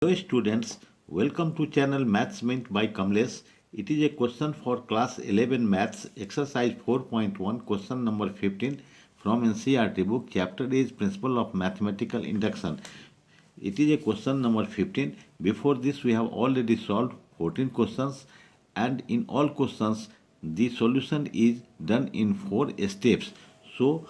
Hello students, welcome to channel Maths Mint by Kamlesh. It is a question for class 11 Maths exercise 4.1 question number 15 from NCERT book. Chapter is Principle of Mathematical Induction. It is a question number 15. Before this we have already solved 14 questions and in all questions the solution is done in 4 steps. So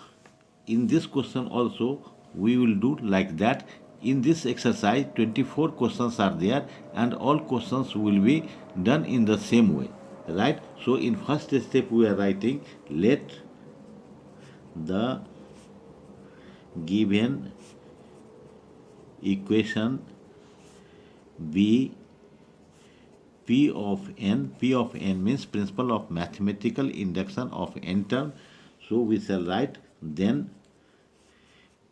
in this question also we will do like that. In this exercise 24 questions are there and all questions will be done in the same way, right? So in first step we are writing, let the given equation be P of n. P of n means principle of mathematical induction of n term. So we shall write then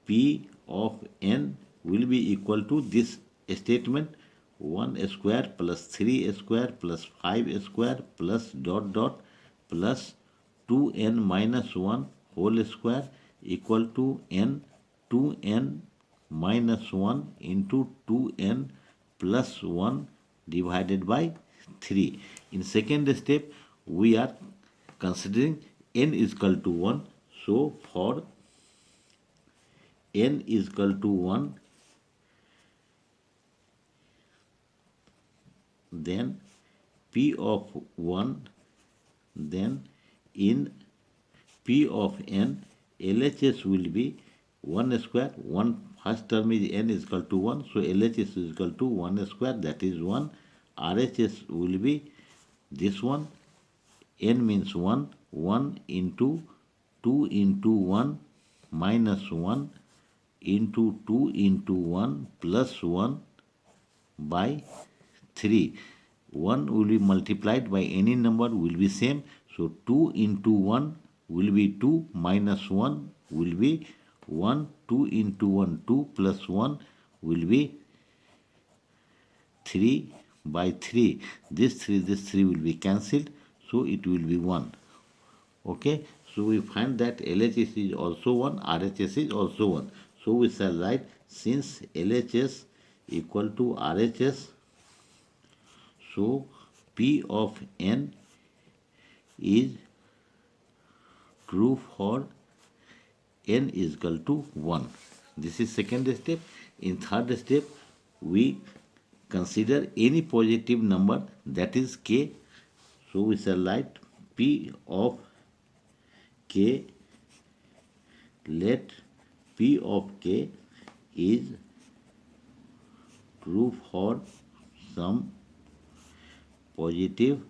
P of n will be equal to this statement, 1 square plus 3 square plus 5 square plus dot dot plus 2n minus 1 whole square equal to n 2n minus 1 into 2n plus 1 divided by 3. In second step we are considering n is equal to 1. So for n is equal to 1, then P of 1, then in P of n, LHS will be 1 square, 1 first term is n is equal to 1, so LHS is equal to 1 square, that is 1. RHS will be this one, n means 1, 1 into 2 into 1 minus 1 into 2 into 1 plus 1 by 3. 1 will be multiplied by any number will be same. So 2 into 1 will be 2 minus 1 will be 1. 2 into 1 2 plus 1 will be 3 by 3. This 3 will be cancelled. So it will be 1. Okay. So we find that LHS is also 1, RHS is also 1. So we shall write, since LHS equal to RHS, so P of n is true for n is equal to 1. This is second step. In third step, we consider any positive number, that is k. So we shall write P of k, let P of k is true for some positive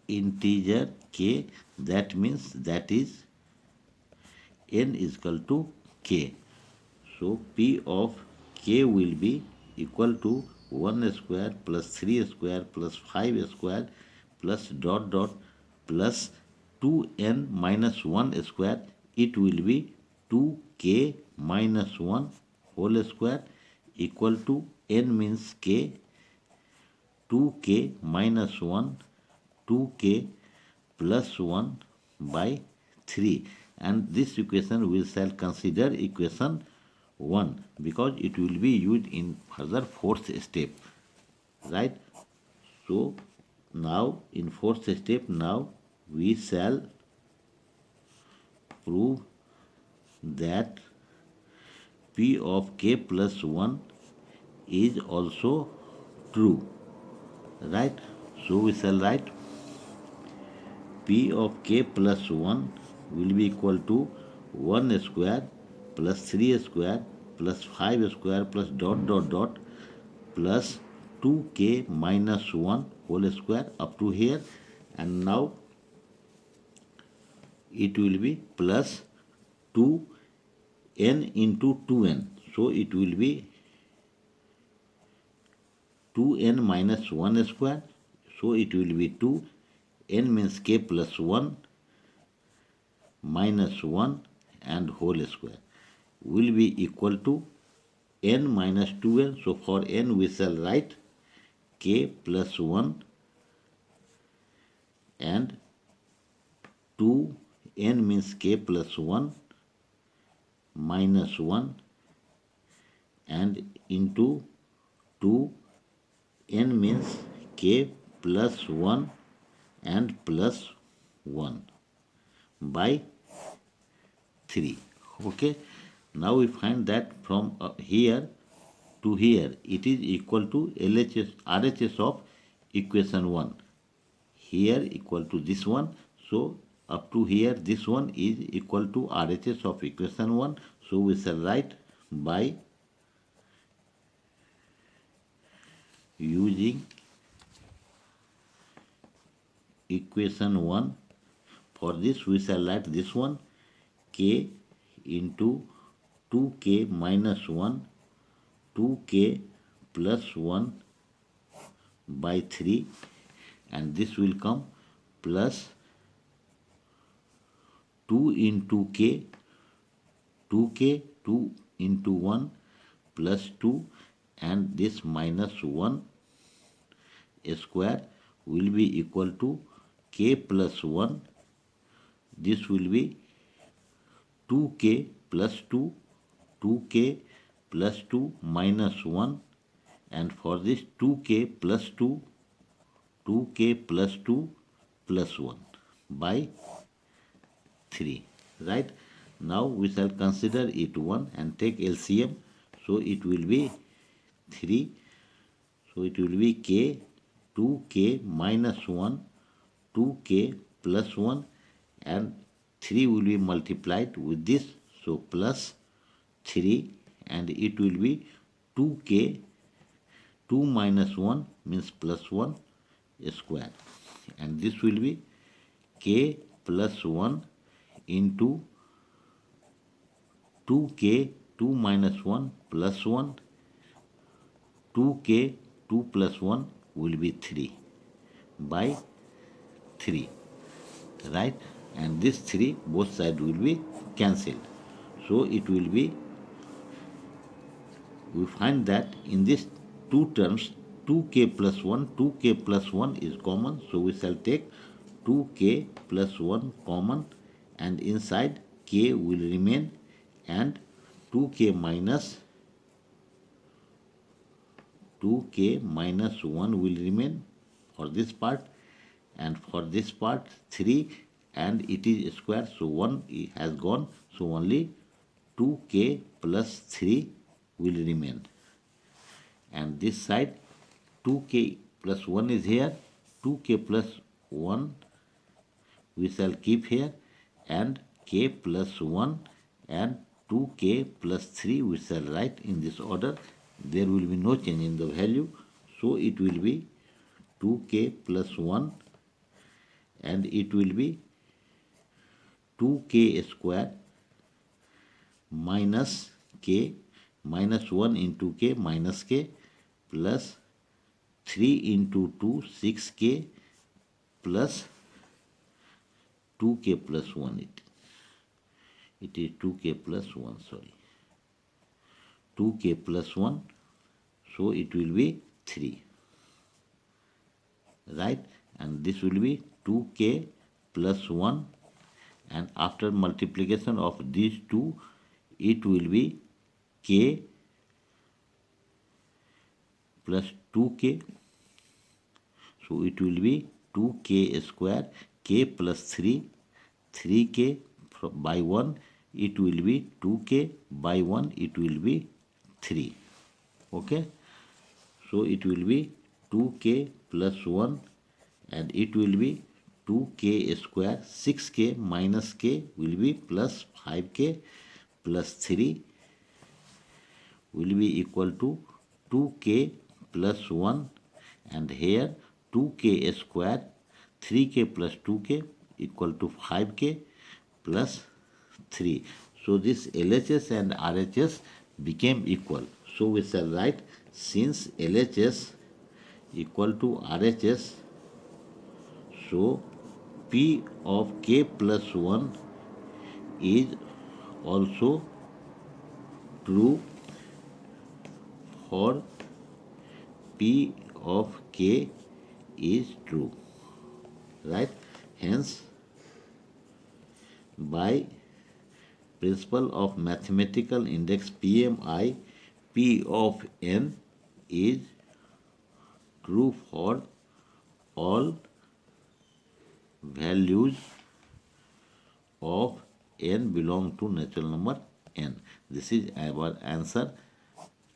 integer k, that means that is n is equal to k. So P of k will be equal to 1 square plus 3 square plus 5 square plus dot dot plus 2n minus 1 square. It will be 2k minus 1 whole square equal to n means k, 2k minus 1, 2k plus 1 by 3. And this equation we shall consider equation 1 because it will be used in further fourth step, right? So now in fourth step, now we shall prove that P of k plus 1 is also true, right? So we shall write P of k plus 1 will be equal to 1 square plus 3 square plus 5 square plus dot dot dot plus 2k minus 1 whole square up to here, and now it will be plus 2n into 2n. So it will be 2n minus 1 square. So it will be 2. N means k plus 1 minus 1 and whole square will be equal to n minus 2n. So for n we shall write k plus 1 and 2, n means k plus 1 minus 1 and into 2, n means k plus 1 and plus 1 by 3. Okay, now we find that from here to here it is equal to LHS RHS of equation 1. Here equal to this one, so up to here this one is equal to RHS of equation 1. So we shall write by using equation 1. For this we shall write this one, k into 2k minus 1, 2k plus 1 by 3, and this will come plus 2 into k, 2k, 2 into 1 plus 2, and this minus 1 square will be equal to k plus 1. This will be 2k plus 2, 2k plus 2 minus 1, and for this 2k plus 2, 2k plus 2 plus 1 by 3. Right? Now we shall consider it 1 and take LCM. So it will be 3. So it will be k, 2k minus 1, 2k plus 1, and 3 will be multiplied with this. So plus 3, and it will be 2k, 2 minus 1 means plus 1 square, and this will be k plus 1 into 2k, 2 minus 1 plus 1, 2k, 2 plus 1 will be 3 by 3, right? And this 3 both sides will be cancelled. So it will be, we find that in these two terms 2k plus 1, 2k plus 1 is common, so we shall take 2k plus 1 common, and inside k will remain, and 2k minus 1 will remain for this part, and for this part 3, and it is square, so 1 has gone, so only 2k plus 3 will remain, and this side 2k plus 1 is here, 2k plus 1 we shall keep here, and k plus 1 and 2k plus 3 we shall write in this order. There will be no change in the value, so it will be 2k plus 1, and it will be 2k square minus k, minus 1 into k minus k, plus 3 into 2, 6k, plus 2k plus 1. It is 2k plus 1, sorry. 2k plus 1, so it will be 3. Right? And this will be 2k plus 1, and after multiplication of these two, it will be k plus 2k. So it will be 2k square, k plus 3, 3k by 1, it will be 2k by 1, it will be 3. Okay, so it will be 2k plus 1, and it will be 2k square, 6k minus k will be plus 5k plus 3 will be equal to 2k plus 1, and here 2k square, 3k plus 2k equal to 5k plus 3. So this LHS and RHS became equal. So we shall write, since LHS equal to RHS, so P of k plus 1 is also true for P of k is true, right? Hence, by principle of mathematical index PMI, P of n is true for all values of n belong to natural number n. This is our answer.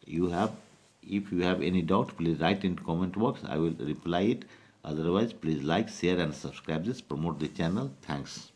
If you have any doubt, please write in comment box. I will reply it. Otherwise, please like, share and subscribe this. Promote the channel. Thanks.